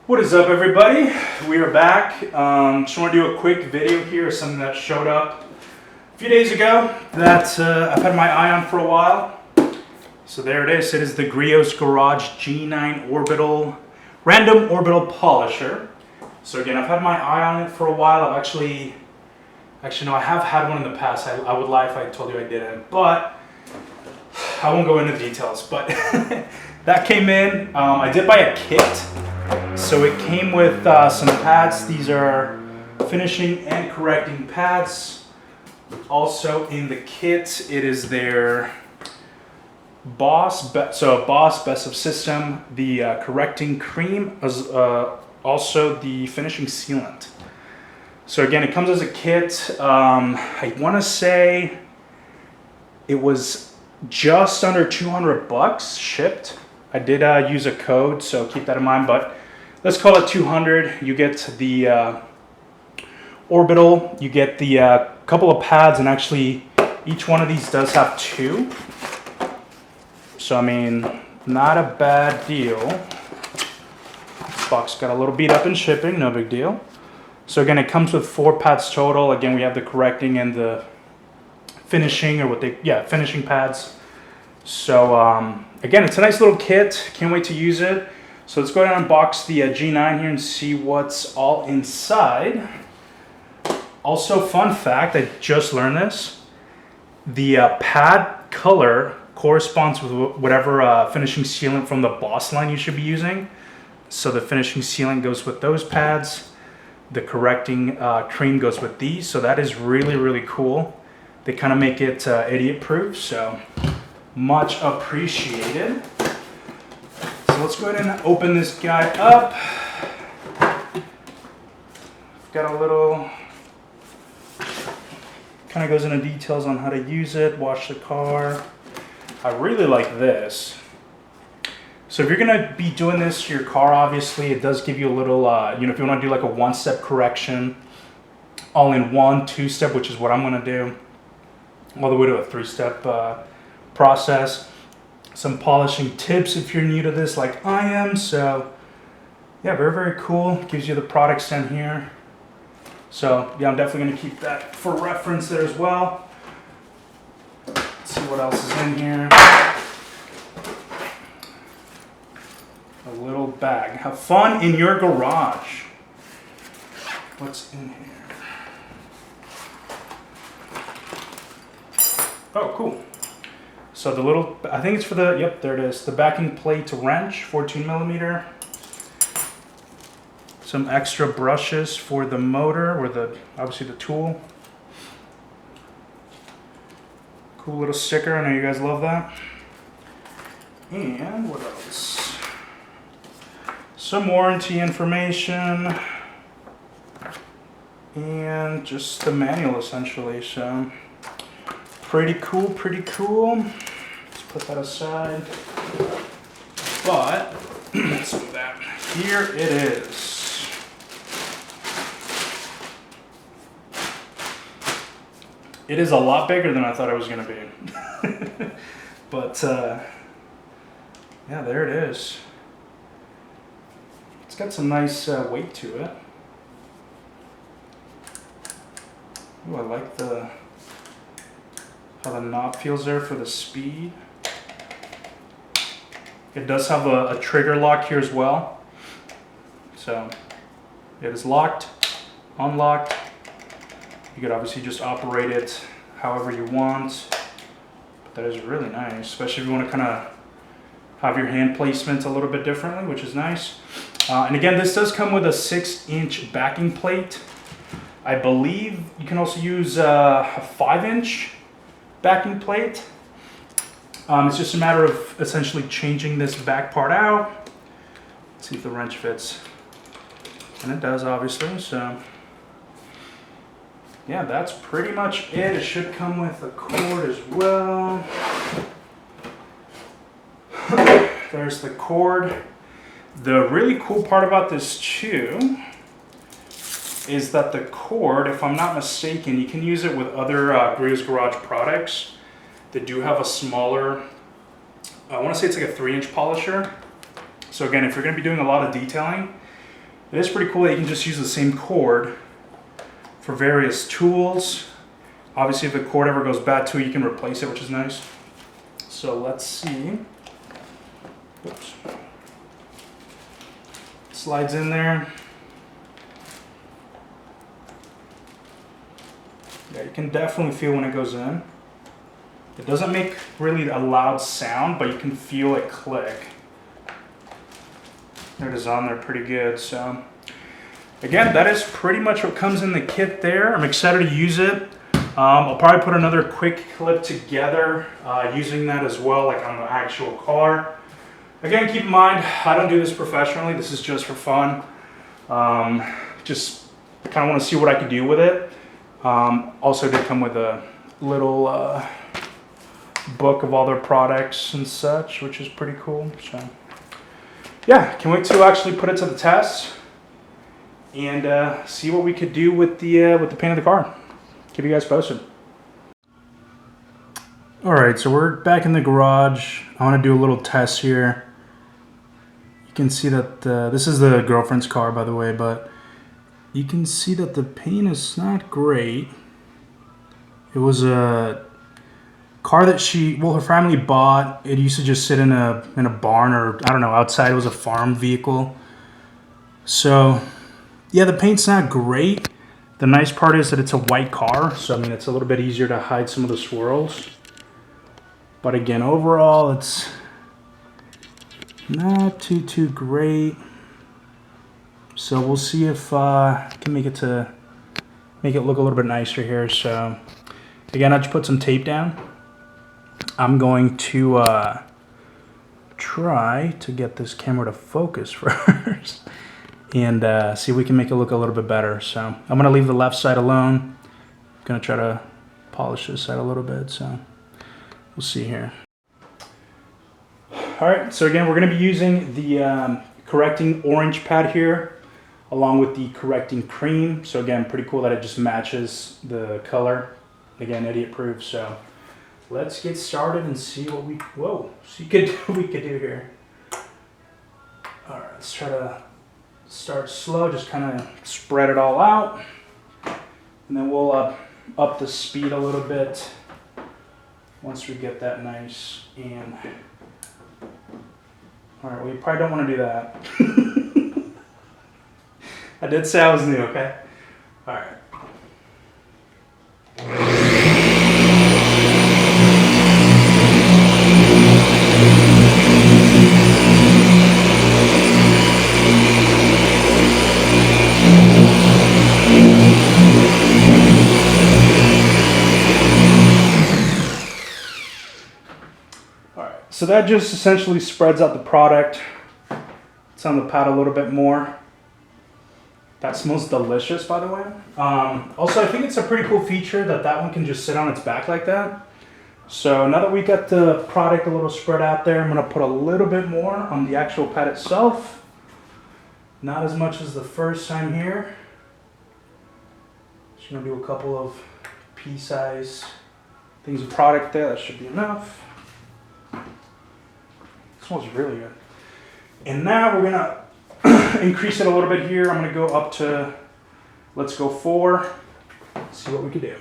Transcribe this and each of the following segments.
What is up, everybody? We are back. Just want to do a quick video here, something that showed up a few days ago that I've had my eye on for a while. So there it is. It is the Griot Garage G9 Orbital Random Orbital Polisher. So again, I've had my eye on it for a while. I've actually no, I have had one in the past. I would lie if I told you I didn't, but I won't go into details. But that came in. I did buy a kit. So it came with some pads. These are finishing and correcting pads. Also in the kit, it is their Boss Best of System, the correcting cream, as also the finishing sealant. So again, it comes as a kit. I want to say it was just under 200 bucks shipped. I did use a code, so keep that in mind, but let's call it 200. You get the Orbital, you get the couple of pads, and actually each one of these does have two. So I mean, not a bad deal. This box got a little beat up in shipping, no big deal. So again, it comes with 4 pads total. Again, we have the correcting and the finishing, or finishing pads. So again, it's a nice little kit. Can't wait to use it. So let's go ahead and unbox the G9 here and see what's all inside. Also, fun fact, I just learned this. The pad color corresponds with whatever finishing sealant from the Boss line you should be using. So the finishing sealant goes with those pads. The correcting cream goes with these. So that is really, really cool. They kind of make it idiot proof. So much appreciated. So let's go ahead and open this guy up. Got a little, kind of goes into details on how to use it, wash the car. I really like this. So if you're gonna be doing this to your car, obviously it does give you a little, if you wanna do like a 1-step correction, all in one, 2-step, which is what I'm gonna do, all the way to a 3-step process. Some polishing tips if you're new to this like I am. So yeah, very, very cool. Gives you the products in here. So yeah, I'm definitely gonna keep that for reference there as well. Let's see what else is in here. A little bag. Have fun in your garage. What's in here? Oh, cool. So the little, I think it's for the, yep, there it is. The backing plate wrench, 14mm. Some extra brushes for the motor, or obviously the tool. Cool little sticker, I know you guys love that. And what else? Some warranty information. And just the manual essentially, so. Pretty cool, pretty cool. Let's put that aside. But, let's do that. Here it is. It is a lot bigger than I thought it was going to be. But, yeah, there it is. It's got some nice weight to it. Ooh, I like how the knob feels there for the speed. It does have a trigger lock here as well. So it is locked, unlocked. You could obviously just operate it however you want. But that is really nice, especially if you want to kind of have your hand placement a little bit differently, which is nice. And again, this does come with a 6-inch backing plate. I believe you can also use a 5-inch backing plate. It's just a matter of essentially changing this back part out. Let's see if the wrench fits. And it does, obviously, so. Yeah, that's pretty much it. It should come with a cord as well. There's the cord. The really cool part about this too is that the cord, if I'm not mistaken, you can use it with other Griot Garage products that do have a smaller, I want to say it's like a 3-inch polisher. So again, if you're going to be doing a lot of detailing, It is pretty cool that you can just use the same cord for various tools. Obviously, if the cord ever goes bad too, you can replace it, which is nice. So let's see. Oops. Slides in there. Yeah, you can definitely feel when it goes in. It doesn't make really a loud sound, but you can feel it click. There it is on there pretty good. So again, that is pretty much what comes in the kit there. I'm excited to use it. I'll probably put another quick clip together using that as well, like on the actual car. Again, keep in mind, I don't do this professionally. This is just for fun. Just kind of want to see what I could do with it. Also did come with a little book of all their products and such, which is pretty cool. So yeah, can't wait to actually put it to the test and see what we could do with the paint of the car. Keep you guys posted. All right, so we're back in the garage. I want to do a little test here. You can see that this is the girlfriend's car, by the way, but you can see that the paint is not great. It was a car that her family bought. It used to just sit in a barn, or I don't know, outside. It was a farm vehicle. So yeah, the paint's not great. The nice part is that it's a white car, so I mean it's a little bit easier to hide some of the swirls. But again, overall it's not too great. So we'll see if I can make it look a little bit nicer here. So again, I just put some tape down. I'm going to try to get this camera to focus first and see if we can make it look a little bit better. So I'm going to leave the left side alone. I'm going to try to polish this side a little bit. So we'll see here. All right, so again, we're going to be using the correcting orange pad here along with the correcting cream. So again, pretty cool that it just matches the color. Again, idiot proof. So let's get started and see what we could do here. All right, let's try to start slow, just kind of spread it all out, and then we'll up the speed a little bit once we get that nice. And all right, we probably don't want to do that. I did say I was new, okay? All right. So that just essentially spreads out the product. It's on the pad a little bit more. That smells delicious, by the way. Also, I think it's a pretty cool feature that one can just sit on its back like that. So now that we got the product a little spread out there, I'm gonna put a little bit more on the actual pad itself. Not as much as the first time here. Just gonna do a couple of pea-size things of product there. That should be enough. Smells really good. And now we're gonna increase it a little bit here. I'm gonna go up to, let's go 4, see what we can do.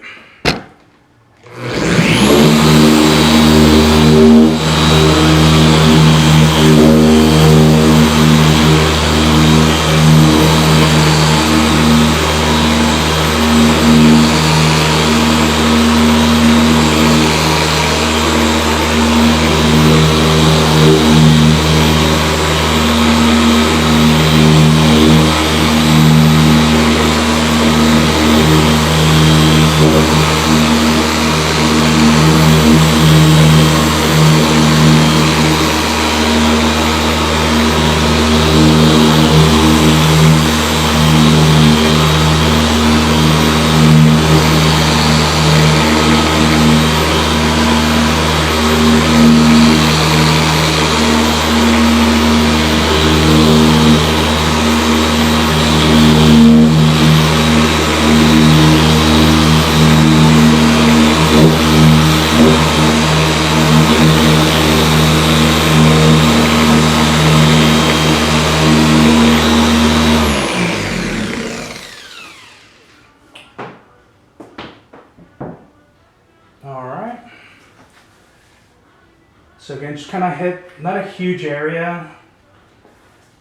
So again, just kind of hit, not a huge area,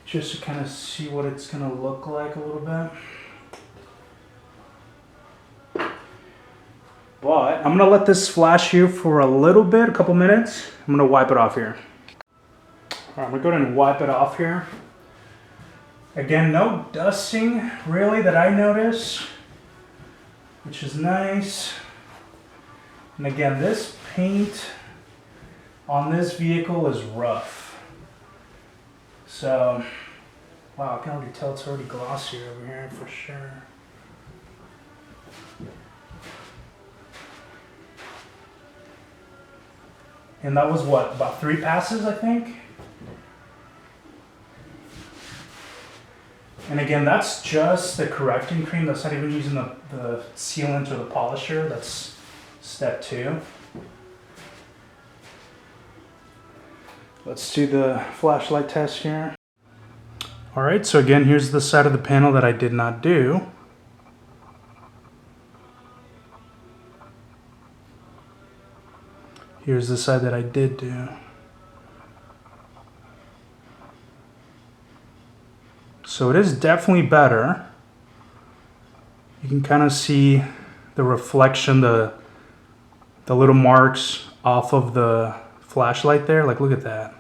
just to kind of see what it's going to look like a little bit. But I'm going to let this flash here for a little bit, a couple minutes. I'm going to wipe it off here. All right, I'm going to go ahead and wipe it off here. Again, no dusting really that I notice, which is nice. And again, this paint on this vehicle is rough. So, wow, I can already tell it's already glossy over here for sure. And that was what, about 3 passes, I think? And again, that's just the correcting cream. That's not even using the sealant or the polisher. That's step 2. Let's do the flashlight test here. All right, so again, here's the side of the panel that I did not do. Here's the side that I did do. So it is definitely better. You can kind of see the reflection, the little marks off of the flashlight there. Like, look at that.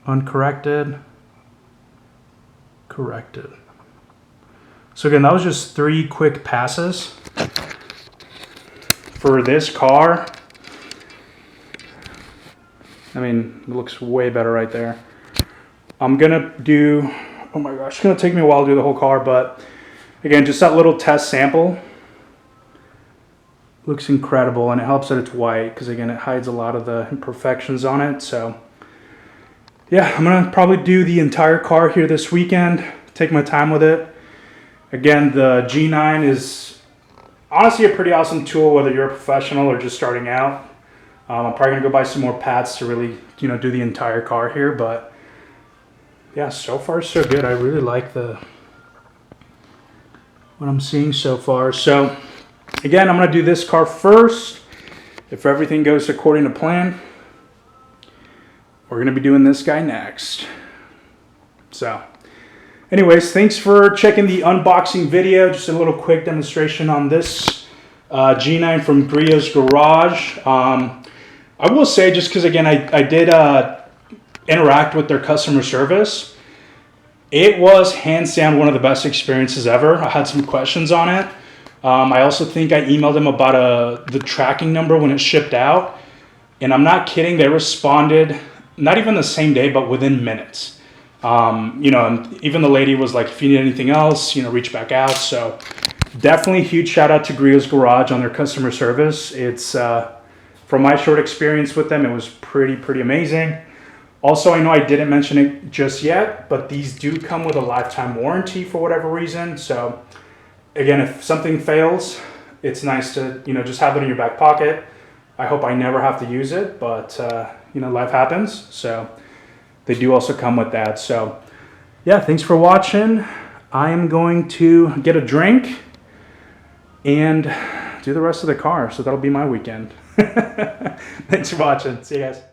Uncorrected, corrected. So again, that was just 3 quick passes for this car. I mean, it looks way better right there. I'm gonna do, oh my gosh, it's gonna take me a while to do the whole car, but again, just that little test sample looks incredible, and it helps that it's white because again, it hides a lot of the imperfections on it. So yeah, I'm gonna probably do the entire car here this weekend, take my time with it. Again, the G9 is honestly a pretty awesome tool, whether you're a professional or just starting out. I'm probably gonna go buy some more pads to really, do the entire car here, but yeah, so far so good. I really like what I'm seeing so far. So again, I'm gonna do this car first. If everything goes according to plan, we're gonna be doing this guy next. So anyways, thanks for checking the unboxing video. Just a little quick demonstration on this G9 from Griot's Garage. I will say, just because again, I did interact with their customer service. It was hands down one of the best experiences ever. I had some questions on it. I also think I emailed them about the tracking number when it shipped out. And I'm not kidding, they responded not even the same day, but within minutes. And even the lady was like, if you need anything else, reach back out. So definitely huge shout out to Griot's Garage on their customer service. It's, from my short experience with them, it was pretty amazing. Also, I know I didn't mention it just yet, but these do come with a lifetime warranty for whatever reason. So again, if something fails, it's nice to, just have it in your back pocket. I hope I never have to use it, but life happens. So they do also come with that. So yeah, thanks for watching. I am going to get a drink and do the rest of the car. So that'll be my weekend. Thanks for watching. See you guys.